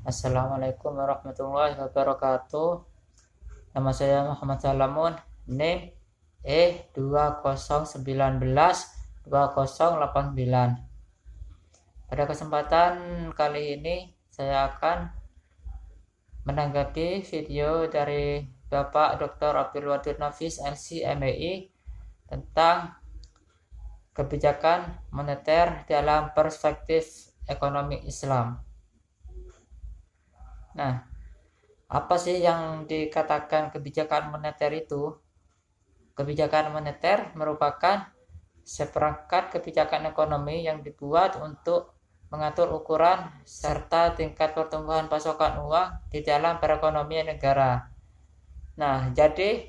Assalamualaikum warahmatullahi wabarakatuh. Nama saya Muhammad Salamun. NIM E20192089. Pada kesempatan kali ini saya akan menanggapi video dari Bapak Dr. Abdul Wadud Nafis LC MEI tentang kebijakan moneter dalam perspektif ekonomi Islam. Nah, apa sih yang dikatakan kebijakan moneter itu? Kebijakan moneter merupakan seperangkat kebijakan ekonomi yang dibuat untuk mengatur ukuran serta tingkat pertumbuhan pasokan uang di dalam perekonomian negara. Nah, jadi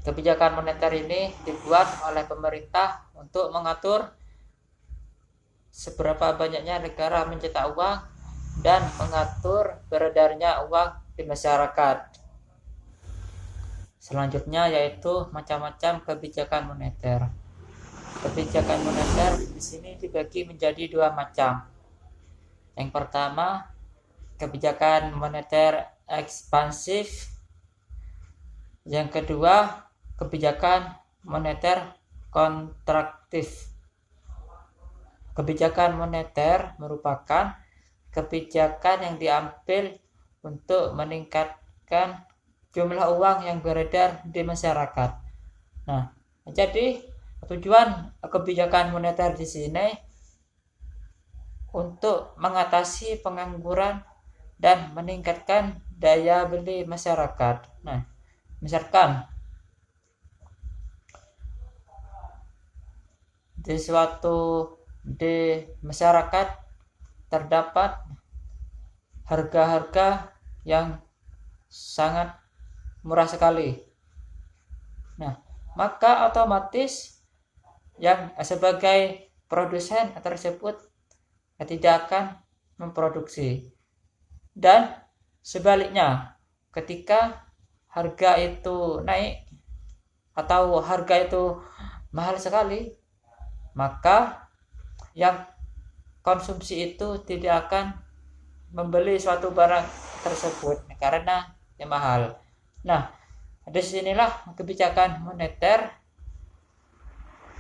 kebijakan moneter ini dibuat oleh pemerintah untuk mengatur seberapa banyaknya negara mencetak uang dan mengatur beredarnya uang di masyarakat. Selanjutnya yaitu macam-macam kebijakan moneter. Kebijakan moneter di sini dibagi menjadi dua macam. Yang pertama, kebijakan moneter ekspansif. Yang kedua, kebijakan moneter kontraktif. Kebijakan moneter merupakan kebijakan yang diambil untuk meningkatkan jumlah uang yang beredar di masyarakat. Nah, jadi tujuan kebijakan moneter di sini untuk mengatasi pengangguran dan meningkatkan daya beli masyarakat. Nah, misalkan di masyarakat terdapat harga-harga yang sangat murah sekali. Nah, maka otomatis yang sebagai produsen tersebut tidak akan memproduksi. Dan sebaliknya, ketika harga itu naik atau harga itu mahal sekali, maka yang konsumsi itu tidak akan membeli suatu barang tersebut karena mahal. Nah, disinilah kebijakan moneter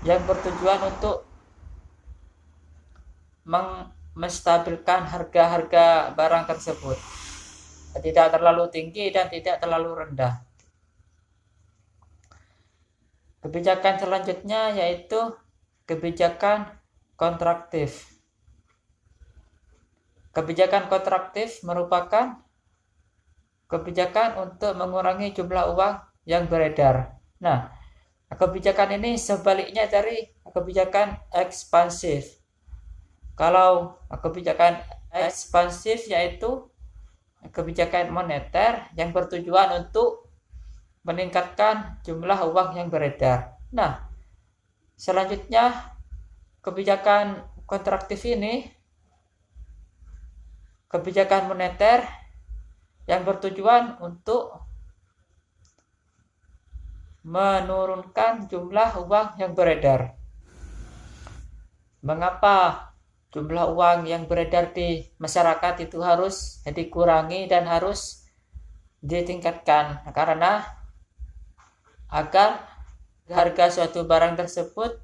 yang bertujuan untuk menstabilkan harga-harga barang tersebut, tidak terlalu tinggi dan tidak terlalu rendah. Kebijakan selanjutnya yaitu kebijakan kontraktif. Kebijakan kontraktif merupakan kebijakan untuk mengurangi jumlah uang yang beredar. Nah, kebijakan ini sebaliknya dari kebijakan ekspansif. Kalau kebijakan ekspansif yaitu kebijakan moneter yang bertujuan untuk meningkatkan jumlah uang yang beredar. Nah, selanjutnya kebijakan kontraktif ini kebijakan moneter yang bertujuan untuk menurunkan jumlah uang yang beredar. Mengapa jumlah uang yang beredar di masyarakat itu harus dikurangi dan harus ditingkatkan? Karena agar harga suatu barang tersebut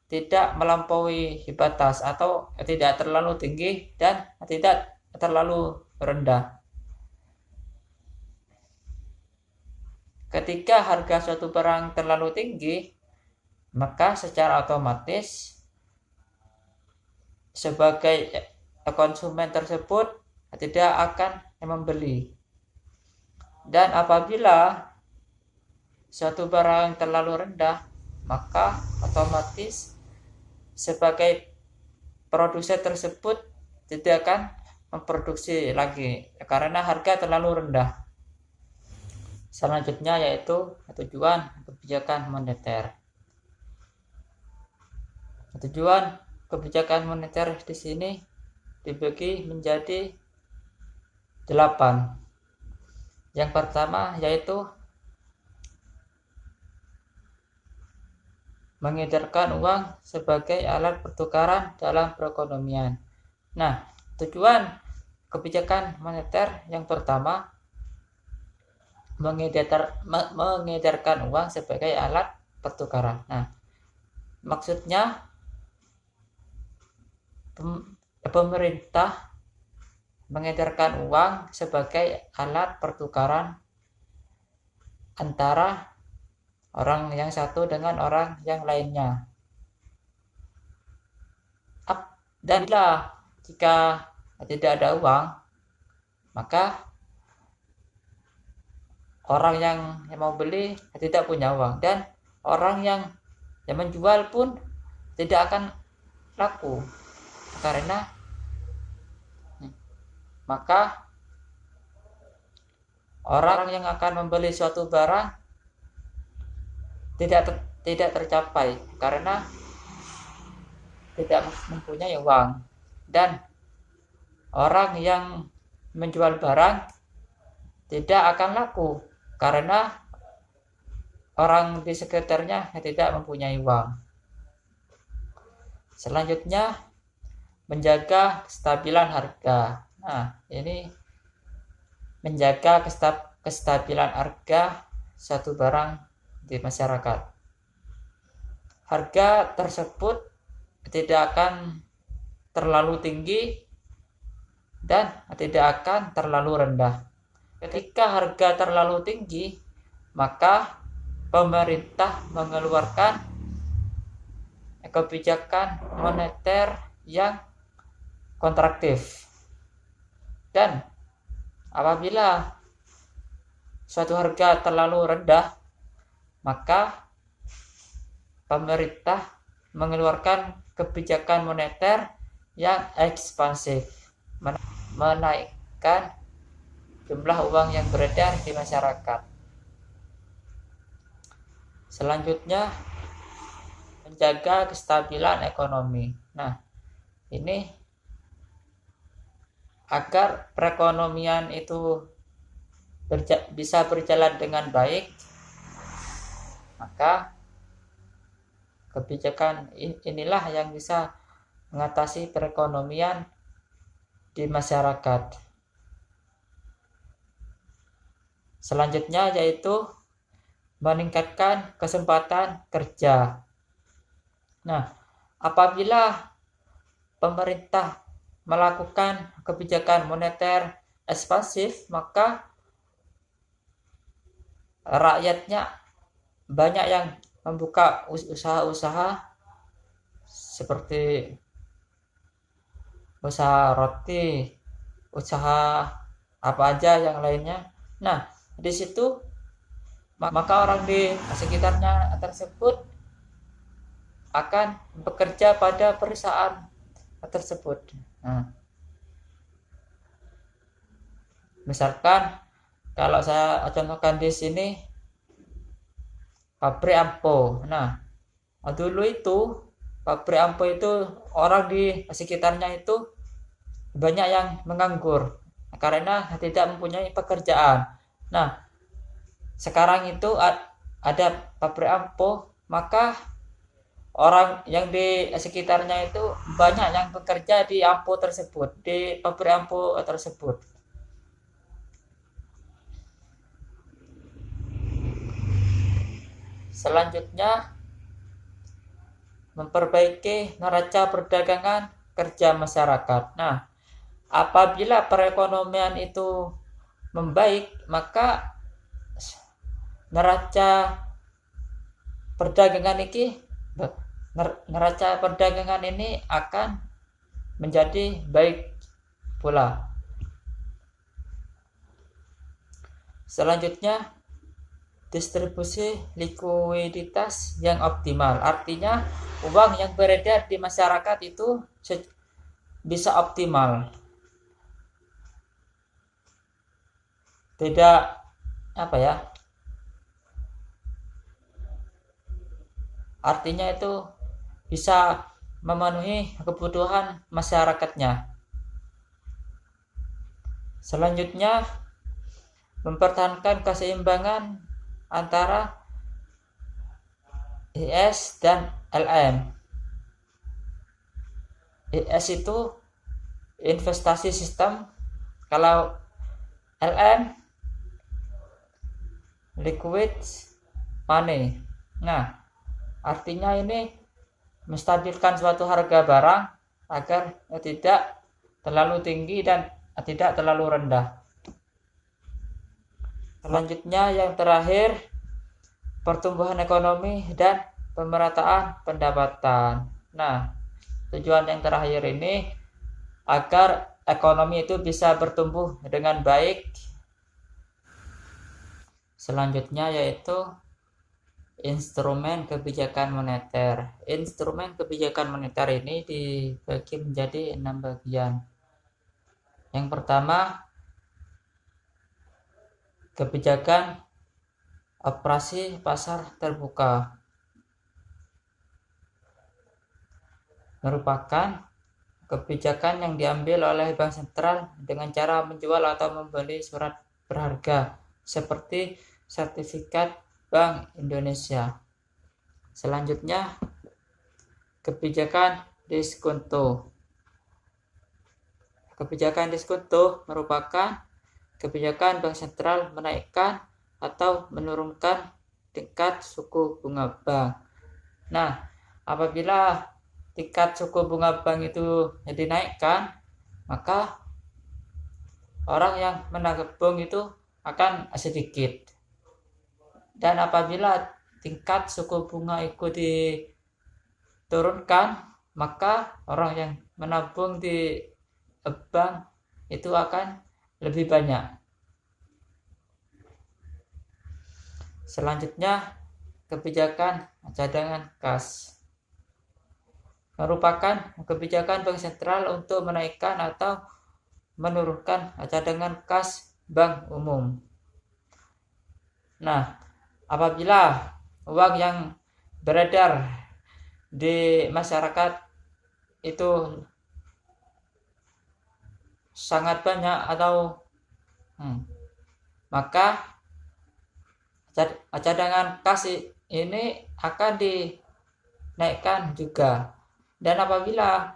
tidak melampaui batas atau tidak terlalu tinggi dan tidak terlalu rendah. Ketika harga suatu barang terlalu tinggi, maka secara otomatis sebagai konsumen tersebut tidak akan membeli. Dan apabila suatu barang terlalu rendah, maka otomatis sebagai produsen tersebut tidak akan memproduksi lagi karena harga terlalu rendah. Selanjutnya yaitu tujuan kebijakan moneter. Tujuan kebijakan moneter di sini dibagi menjadi 8. Yang pertama yaitu mengedarkan uang sebagai alat pertukaran dalam perekonomian. Nah, tujuan kebijakan moneter yang pertama mengedarkan uang sebagai alat pertukaran. Nah, maksudnya pemerintah mengedarkan uang sebagai alat pertukaran antara orang yang satu dengan orang yang lainnya. Dan jika tidak ada uang, maka orang yang mau beli tidak punya uang, dan orang yang menjual pun tidak akan laku, karena maka orang yang akan membeli suatu barang tidak tercapai karena tidak mempunyai uang, dan orang yang menjual barang tidak akan laku karena orang di sekitarnya tidak mempunyai uang. Selanjutnya, menjaga kestabilan harga. Nah, ini menjaga kestabilan harga suatu barang di masyarakat. Harga tersebut tidak akan terlalu tinggi dan tidak akan terlalu rendah. Ketika harga terlalu tinggi, maka pemerintah mengeluarkan kebijakan moneter yang kontraktif. Dan apabila suatu harga terlalu rendah, maka pemerintah mengeluarkan kebijakan moneter yang ekspansif, menaikkan jumlah uang yang beredar di masyarakat. Selanjutnya, menjaga kestabilan ekonomi. Nah, ini agar perekonomian itu bisa berjalan dengan baik, maka kebijakan inilah yang bisa mengatasi perekonomian di masyarakat. Selanjutnya yaitu meningkatkan kesempatan kerja. Nah, apabila pemerintah melakukan kebijakan moneter ekspansif, maka rakyatnya banyak yang membuka usaha-usaha seperti usaha roti, usaha apa aja yang lainnya. Nah, di situ maka orang di sekitarnya tersebut akan bekerja pada perusahaan tersebut. Nah, misalkan kalau saya contohkan di sini pabrik ampo. Nah, dulu itu pabrik ampo itu orang di sekitarnya itu banyak yang menganggur karena tidak mempunyai pekerjaan. Nah, sekarang itu ada pabrik ampo, maka orang yang di sekitarnya itu banyak yang bekerja di ampo tersebut, di pabrik ampo tersebut. Selanjutnya, memperbaiki neraca perdagangan kerja masyarakat. Nah, apabila perekonomian itu membaik, maka neraca perdagangan ini akan menjadi baik pula. Selanjutnya, distribusi likuiditas yang optimal. Artinya uang yang beredar di masyarakat itu bisa optimal. Tidak artinya itu bisa memenuhi kebutuhan masyarakatnya. Selanjutnya, mempertahankan keseimbangan antara IS dan LM. IS itu investasi sistem, Kalau LM, liquid money. Nah, artinya ini menstabilkan suatu harga barang agar tidak terlalu tinggi dan tidak terlalu rendah. Selanjutnya yang terakhir, pertumbuhan ekonomi dan pemerataan pendapatan. Nah, tujuan yang terakhir ini agar ekonomi itu bisa bertumbuh dengan baik. Selanjutnya yaitu instrumen kebijakan moneter. Instrumen kebijakan moneter ini dibagi menjadi 6 bagian. Yang pertama, kebijakan operasi pasar terbuka, merupakan kebijakan yang diambil oleh Bank Sentral dengan cara menjual atau membeli surat berharga seperti sertifikat Bank Indonesia. Selanjutnya, kebijakan diskonto. Kebijakan diskonto merupakan kebijakan Bank Sentral menaikkan atau menurunkan tingkat suku bunga bank. Nah, apabila tingkat suku bunga bank itu dinaikkan, maka orang yang menabung itu akan sedikit. Dan apabila tingkat suku bunga itu diturunkan, maka orang yang menabung di bank itu akan lebih banyak. Selanjutnya, kebijakan cadangan kas merupakan kebijakan Bank Sentral untuk menaikkan atau menurunkan cadangan kas bank umum. Nah, apabila uang yang beredar di masyarakat itu sangat banyak atau maka cadangan kas ini akan dinaikkan juga. Dan apabila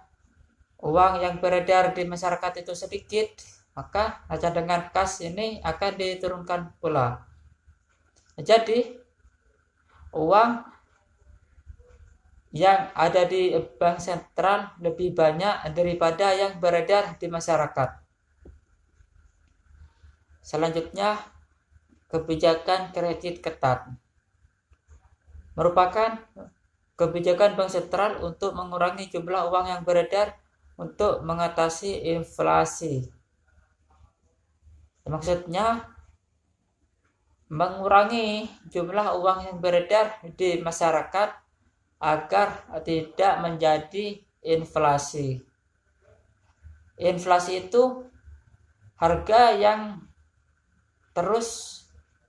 uang yang beredar di masyarakat itu sedikit, maka cadangan kas ini akan diturunkan pula. Jadi uang yang ada di bank sentral lebih banyak daripada yang beredar di masyarakat. Selanjutnya, kebijakan kredit ketat merupakan kebijakan bank sentral untuk mengurangi jumlah uang yang beredar untuk mengatasi inflasi. Maksudnya mengurangi jumlah uang yang beredar di masyarakat agar tidak menjadi inflasi. Inflasi itu harga yang terus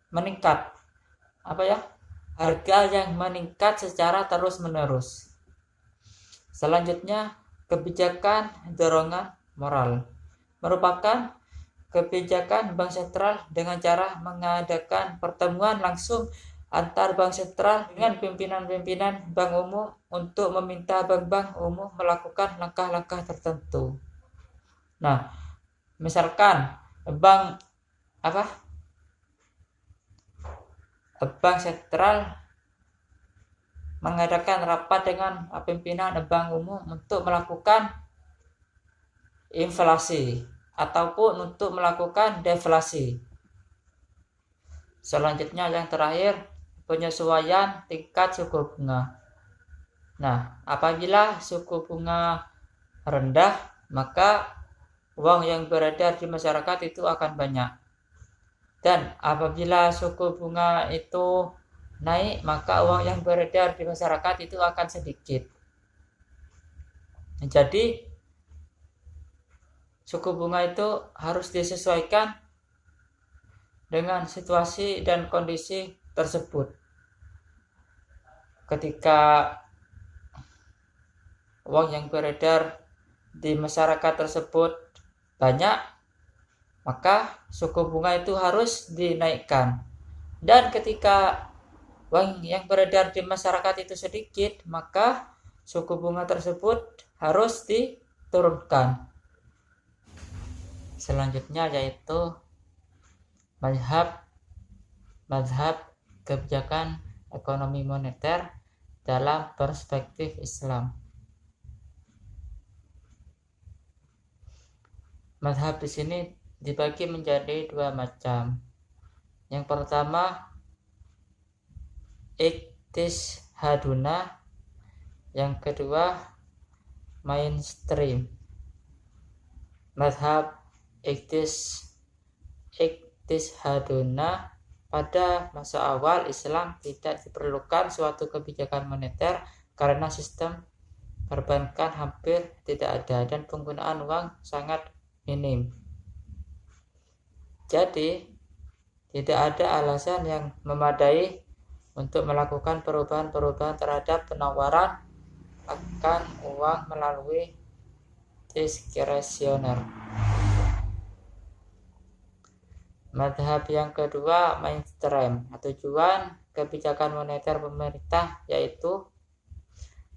meningkat. Harga yang meningkat secara terus-menerus. Selanjutnya, kebijakan dorongan moral merupakan kebijakan bank sentral dengan cara mengadakan pertemuan langsung antar bank sentral dengan pimpinan-pimpinan bank umum untuk meminta bank-bank umum melakukan langkah-langkah tertentu. Nah, misalkan bank sentral mengadakan rapat dengan pimpinan bank umum untuk melakukan inflasi ataupun untuk melakukan deflasi. Selanjutnya yang terakhir, penyesuaian tingkat suku bunga. Nah, apabila suku bunga rendah, maka uang yang beredar di masyarakat itu akan banyak. Dan apabila suku bunga itu naik, maka uang yang beredar di masyarakat itu akan sedikit. Jadi, suku bunga itu harus disesuaikan dengan situasi dan kondisi tersebut. Ketika uang yang beredar di masyarakat tersebut banyak, maka suku bunga itu harus dinaikkan. Dan ketika uang yang beredar di masyarakat itu sedikit, maka suku bunga tersebut harus diturunkan. selanjutnya yaitu mazhab kebijakan ekonomi moneter dalam perspektif Islam. Mazhab di sini dibagi menjadi dua macam. Yang pertama iktishaduna, yang kedua mainstream. Mazhab iktishaduna, pada masa awal Islam tidak diperlukan suatu kebijakan moneter karena sistem perbankan hampir tidak ada dan penggunaan uang sangat minim. Jadi tidak ada alasan yang memadai untuk melakukan perubahan-perubahan terhadap penawaran akan uang melalui diskresioner. Mazhab yang kedua mainstream. Tujuan kebijakan moneter pemerintah yaitu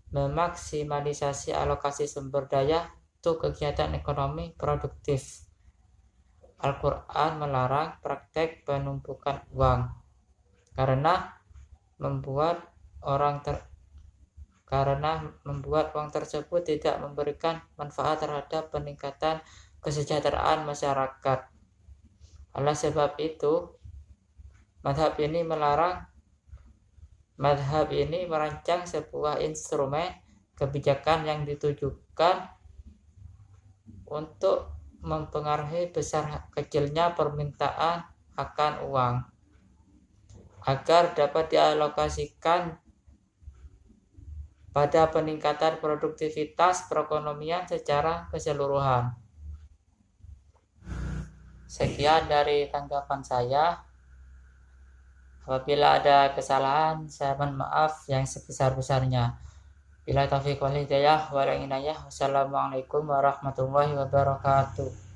memaksimalisasi alokasi sumber daya untuk kegiatan ekonomi produktif. Al-Quran melarang praktek penumpukan uang karena membuat uang tersebut tidak memberikan manfaat terhadap peningkatan kesejahteraan masyarakat. Oleh sebab itu, mazhab ini merancang sebuah instrumen kebijakan yang ditujukan untuk mempengaruhi besar kecilnya permintaan akan uang agar dapat dialokasikan pada peningkatan produktivitas perekonomian secara keseluruhan. Sekian dari tanggapan saya. Apabila ada kesalahan, saya mohon maaf yang sebesar-besarnya. Bila taufiq wal hidayah wal inayah. Wassalamualaikum warahmatullahi wabarakatuh.